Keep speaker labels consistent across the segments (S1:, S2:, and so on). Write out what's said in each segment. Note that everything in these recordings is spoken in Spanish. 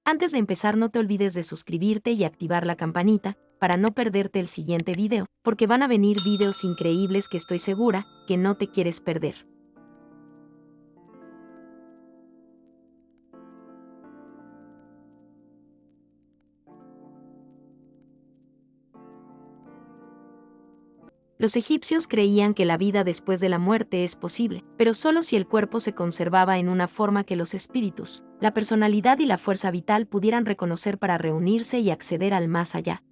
S1: Antes de empezar, no te olvides de suscribirte y activar la campanita para no perderte el siguiente video, porque van a venir videos increíbles que estoy segura que no te quieres perder. Los egipcios creían que la vida después de la muerte es posible, pero solo si el cuerpo se conservaba en una forma que los espíritus, la personalidad y la fuerza vital pudieran reconocer para reunirse y acceder al más allá.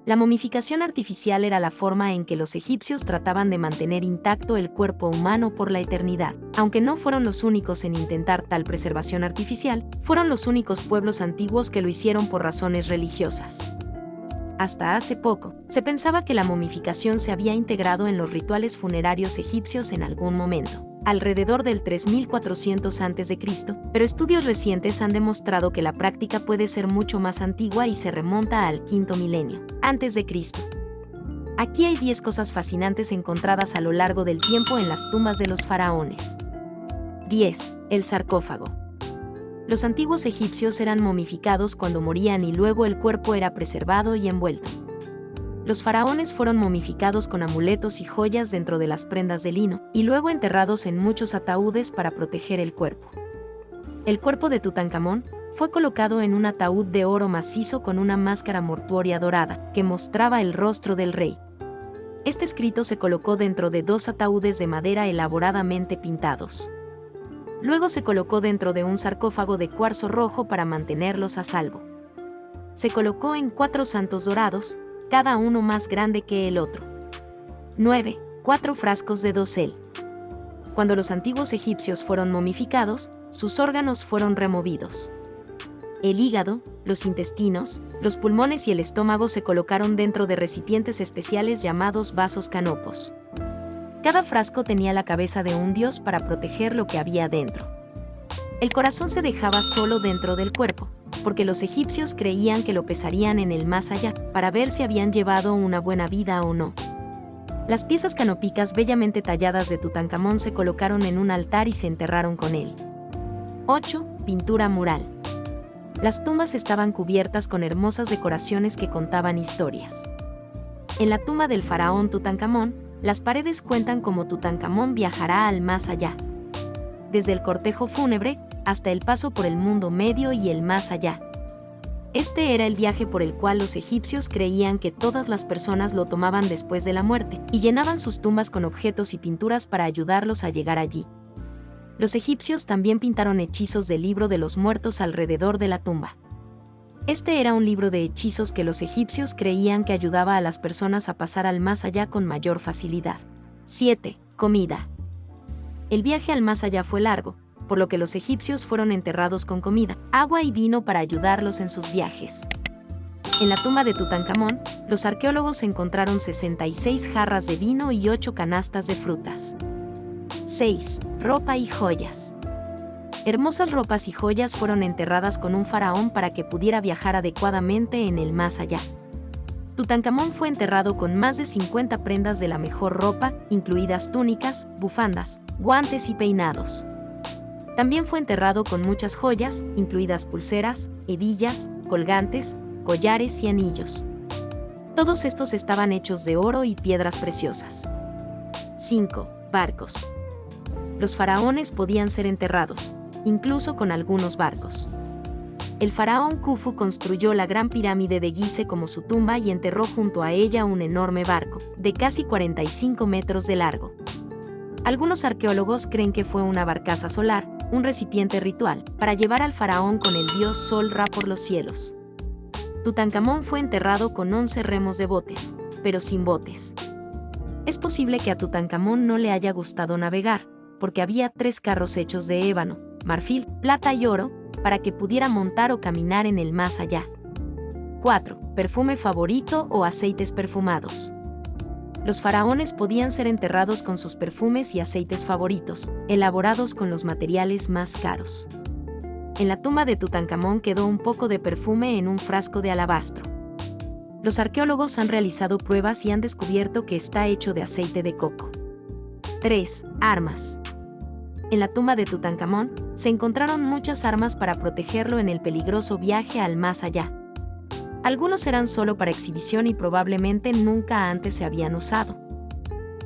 S1: La momificación artificial era la forma en que los egipcios trataban de mantener intacto el cuerpo humano por la eternidad. Aunque no fueron los únicos en intentar tal preservación artificial, fueron los únicos pueblos antiguos que lo hicieron por razones religiosas. Hasta hace poco, se pensaba que la momificación se había integrado en los rituales funerarios egipcios en algún momento, alrededor del 3400 a.C., pero estudios recientes han demostrado que la práctica puede ser mucho más antigua y se remonta al quinto milenio antes de Cristo. Aquí hay 10 cosas fascinantes encontradas a lo largo del tiempo en las tumbas de los faraones. 10. El sarcófago. Los antiguos egipcios eran momificados cuando morían y luego el cuerpo era preservado y envuelto. Los faraones fueron momificados con amuletos y joyas dentro de las prendas de lino, y luego enterrados en muchos ataúdes para proteger el cuerpo. El cuerpo de Tutankamón fue colocado en un ataúd de oro macizo con una máscara mortuoria dorada, que mostraba el rostro del rey. Este escrito se colocó dentro de 2 ataúdes de madera elaboradamente pintados. Luego se colocó dentro de un sarcófago de cuarzo rojo para mantenerlos a salvo. Se colocó en 4 santos dorados, cada uno más grande que el otro. 9. 4 frascos de dosel. Cuando los antiguos egipcios fueron momificados, sus órganos fueron removidos. El hígado, los intestinos, los pulmones y el estómago se colocaron dentro de recipientes especiales llamados vasos canopos. Cada frasco tenía la cabeza de un dios para proteger lo que había dentro. El corazón se dejaba solo dentro del cuerpo, porque los egipcios creían que lo pesarían en el más allá, para ver si habían llevado una buena vida o no. Las piezas canópicas bellamente talladas de Tutankamón se colocaron en un altar y se enterraron con él. 8. Pintura mural. Las tumbas estaban cubiertas con hermosas decoraciones que contaban historias. En la tumba del faraón Tutankamón, las paredes cuentan cómo Tutankamón viajará al más allá. Desde el cortejo fúnebre hasta el paso por el mundo medio y el más allá. Este era el viaje por el cual los egipcios creían que todas las personas lo tomaban después de la muerte y llenaban sus tumbas con objetos y pinturas para ayudarlos a llegar allí. Los egipcios también pintaron hechizos del libro de los muertos alrededor de la tumba. Este era un libro de hechizos que los egipcios creían que ayudaba a las personas a pasar al más allá con mayor facilidad. 7. Comida. El viaje al más allá fue largo, por lo que los egipcios fueron enterrados con comida, agua y vino para ayudarlos en sus viajes. En la tumba de Tutankamón, los arqueólogos encontraron 66 jarras de vino y 8 canastas de frutas. 6. Ropa y joyas. Hermosas ropas y joyas fueron enterradas con un faraón para que pudiera viajar adecuadamente en el más allá. Tutankamón fue enterrado con más de 50 prendas de la mejor ropa, incluidas túnicas, bufandas, guantes y peinados. También fue enterrado con muchas joyas, incluidas pulseras, hebillas, colgantes, collares y anillos. Todos estos estaban hechos de oro y piedras preciosas. 5. Barcos. Los faraones podían ser enterrados, incluso con algunos barcos. El faraón Khufu construyó la Gran Pirámide de Gizeh como su tumba y enterró junto a ella un enorme barco, de casi 45 metros de largo. Algunos arqueólogos creen que fue una barcaza solar, un recipiente ritual, para llevar al faraón con el dios Sol Ra por los cielos. Tutankamón fue enterrado con 11 remos de botes, pero sin botes. Es posible que a Tutankamón no le haya gustado navegar, porque había 3 carros hechos de ébano, marfil, plata y oro, para que pudiera montar o caminar en el más allá. 4. Perfume favorito o aceites perfumados. Los faraones podían ser enterrados con sus perfumes y aceites favoritos, elaborados con los materiales más caros. En la tumba de Tutankamón quedó un poco de perfume en un frasco de alabastro. Los arqueólogos han realizado pruebas y han descubierto que está hecho de aceite de coco. 3. Armas. En la tumba de Tutankamón, se encontraron muchas armas para protegerlo en el peligroso viaje al más allá. Algunos eran solo para exhibición y probablemente nunca antes se habían usado.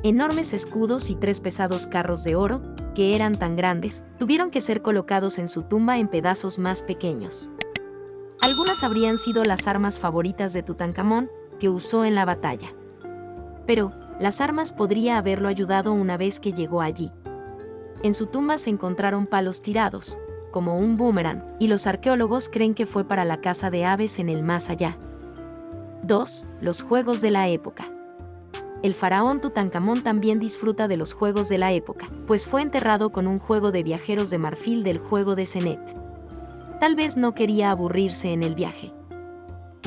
S1: Enormes escudos y 3 pesados carros de oro, que eran tan grandes, tuvieron que ser colocados en su tumba en pedazos más pequeños. Algunas habrían sido las armas favoritas de Tutankamón, que usó en la batalla. Pero, las armas podría haberlo ayudado una vez que llegó allí. En su tumba se encontraron palos tirados, como un boomerang, y los arqueólogos creen que fue para la caza de aves en el más allá. 2. Los juegos de la época. El faraón Tutankamón también disfruta de los juegos de la época, pues fue enterrado con un juego de viajeros de marfil del juego de Senet. Tal vez no quería aburrirse en el viaje.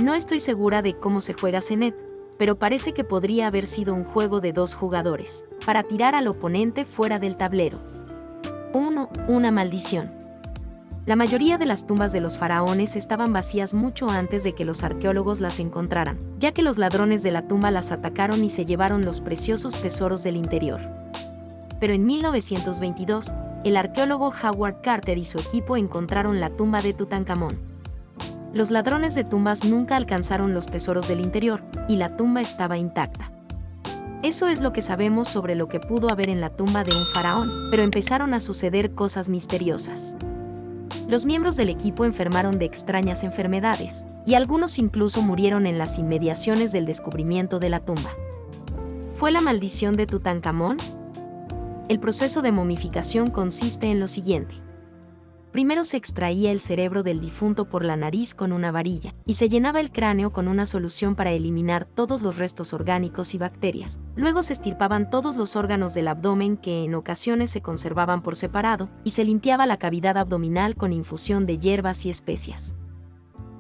S1: No estoy segura de cómo se juega Senet, pero parece que podría haber sido un juego de 2 jugadores, para tirar al oponente fuera del tablero. 1. Una maldición. La mayoría de las tumbas de los faraones estaban vacías mucho antes de que los arqueólogos las encontraran, ya que los ladrones de la tumba las atacaron y se llevaron los preciosos tesoros del interior. Pero en 1922, el arqueólogo Howard Carter y su equipo encontraron la tumba de Tutankamón. Los ladrones de tumbas nunca alcanzaron los tesoros del interior, y la tumba estaba intacta. Eso es lo que sabemos sobre lo que pudo haber en la tumba de un faraón, pero empezaron a suceder cosas misteriosas. Los miembros del equipo enfermaron de extrañas enfermedades, y algunos incluso murieron en las inmediaciones del descubrimiento de la tumba. ¿Fue la maldición de Tutankamón? El proceso de momificación consiste en lo siguiente. Primero se extraía el cerebro del difunto por la nariz con una varilla, y se llenaba el cráneo con una solución para eliminar todos los restos orgánicos y bacterias. Luego se extirpaban todos los órganos del abdomen que en ocasiones se conservaban por separado, y se limpiaba la cavidad abdominal con infusión de hierbas y especias.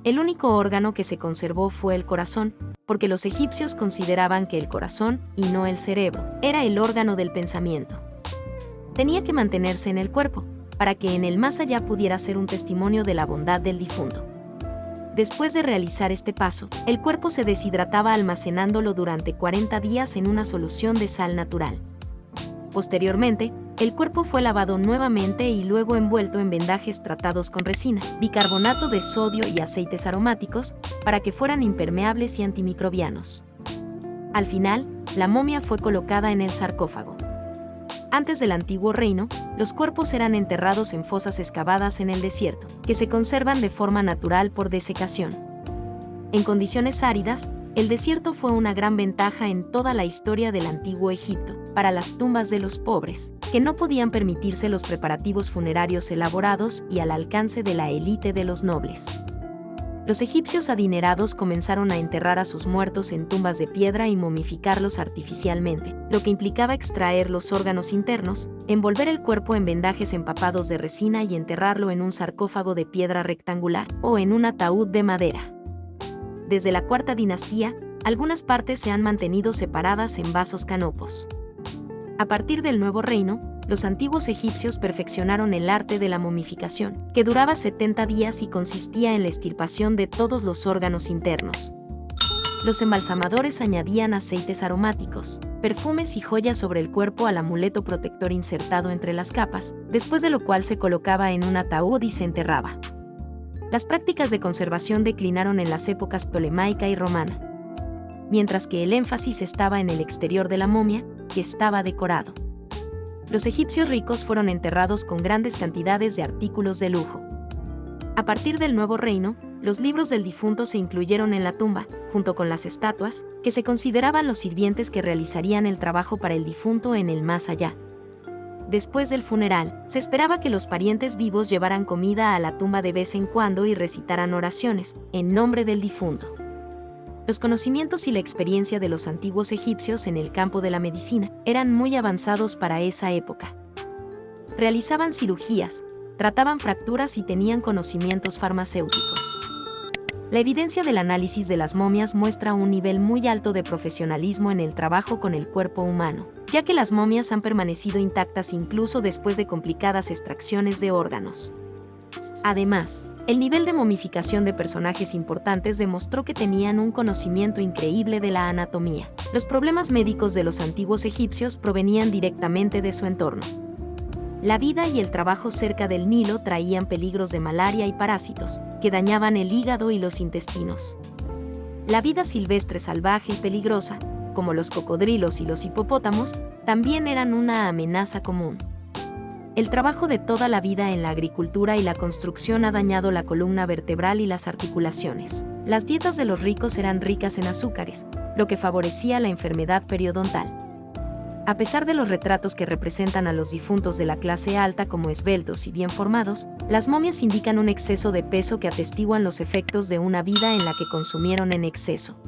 S1: El único órgano que se conservó fue el corazón, porque los egipcios consideraban que el corazón, y no el cerebro, era el órgano del pensamiento. Tenía que mantenerse en el cuerpo, para que en el más allá pudiera ser un testimonio de la bondad del difunto. Después de realizar este paso, el cuerpo se deshidrataba almacenándolo durante 40 días en una solución de sal natural. Posteriormente, el cuerpo fue lavado nuevamente y luego envuelto en vendajes tratados con resina, bicarbonato de sodio y aceites aromáticos, para que fueran impermeables y antimicrobianos. Al final, la momia fue colocada en el sarcófago. Antes del antiguo reino, los cuerpos eran enterrados en fosas excavadas en el desierto, que se conservan de forma natural por desecación. En condiciones áridas, el desierto fue una gran ventaja en toda la historia del antiguo Egipto, para las tumbas de los pobres, que no podían permitirse los preparativos funerarios elaborados y al alcance de la élite de los nobles. Los egipcios adinerados comenzaron a enterrar a sus muertos en tumbas de piedra y momificarlos artificialmente, lo que implicaba extraer los órganos internos, envolver el cuerpo en vendajes empapados de resina y enterrarlo en un sarcófago de piedra rectangular o en un ataúd de madera. Desde la Cuarta Dinastía, algunas partes se han mantenido separadas en vasos canopos. A partir del Nuevo Reino, los antiguos egipcios perfeccionaron el arte de la momificación, que duraba 70 días y consistía en la extirpación de todos los órganos internos. Los embalsamadores añadían aceites aromáticos, perfumes y joyas sobre el cuerpo al amuleto protector insertado entre las capas, después de lo cual se colocaba en un ataúd y se enterraba. Las prácticas de conservación declinaron en las épocas ptolemaica y romana, mientras que el énfasis estaba en el exterior de la momia, que estaba decorado. Los egipcios ricos fueron enterrados con grandes cantidades de artículos de lujo. A partir del Nuevo Reino, los libros del difunto se incluyeron en la tumba, junto con las estatuas, que se consideraban los sirvientes que realizarían el trabajo para el difunto en el más allá. Después del funeral, se esperaba que los parientes vivos llevaran comida a la tumba de vez en cuando y recitaran oraciones, en nombre del difunto. Los conocimientos y la experiencia de los antiguos egipcios en el campo de la medicina eran muy avanzados para esa época. Realizaban cirugías, trataban fracturas y tenían conocimientos farmacéuticos. La evidencia del análisis de las momias muestra un nivel muy alto de profesionalismo en el trabajo con el cuerpo humano, ya que las momias han permanecido intactas incluso después de complicadas extracciones de órganos. Además, el nivel de momificación de personajes importantes demostró que tenían un conocimiento increíble de la anatomía. Los problemas médicos de los antiguos egipcios provenían directamente de su entorno. La vida y el trabajo cerca del Nilo traían peligros de malaria y parásitos, que dañaban el hígado y los intestinos. La vida silvestre salvaje y peligrosa, como los cocodrilos y los hipopótamos, también eran una amenaza común. El trabajo de toda la vida en la agricultura y la construcción ha dañado la columna vertebral y las articulaciones. Las dietas de los ricos eran ricas en azúcares, lo que favorecía la enfermedad periodontal. A pesar de los retratos que representan a los difuntos de la clase alta como esbeltos y bien formados, las momias indican un exceso de peso que atestiguan los efectos de una vida en la que consumieron en exceso.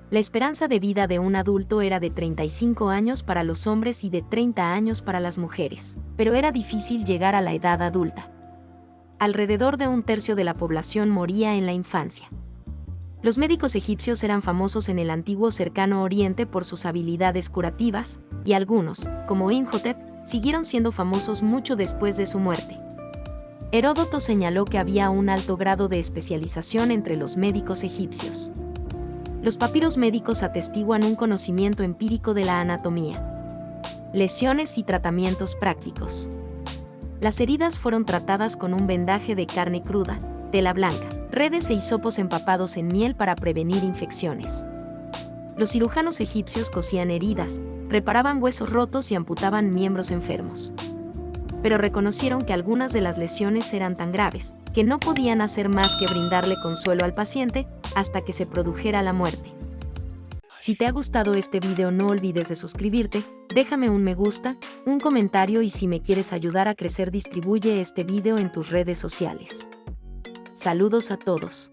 S1: La esperanza de vida de un adulto era de 35 años para los hombres y de 30 años para las mujeres, pero era difícil llegar a la edad adulta. Alrededor de un tercio de la población moría en la infancia. Los médicos egipcios eran famosos en el antiguo Cercano Oriente por sus habilidades curativas, y algunos, como Imhotep, siguieron siendo famosos mucho después de su muerte. Heródoto señaló que había un alto grado de especialización entre los médicos egipcios. Los papiros médicos atestiguan un conocimiento empírico de la anatomía, lesiones y tratamientos prácticos. Las heridas fueron tratadas con un vendaje de carne cruda, tela blanca, redes e hisopos empapados en miel para prevenir infecciones. Los cirujanos egipcios cosían heridas, reparaban huesos rotos y amputaban miembros enfermos. Pero reconocieron que algunas de las lesiones eran tan graves que no podían hacer más que brindarle consuelo al paciente hasta que se produjera la muerte. Si te ha gustado este video, no olvides de suscribirte, déjame un me gusta, un comentario y si me quieres ayudar a crecer, distribuye este video en tus redes sociales. Saludos a todos.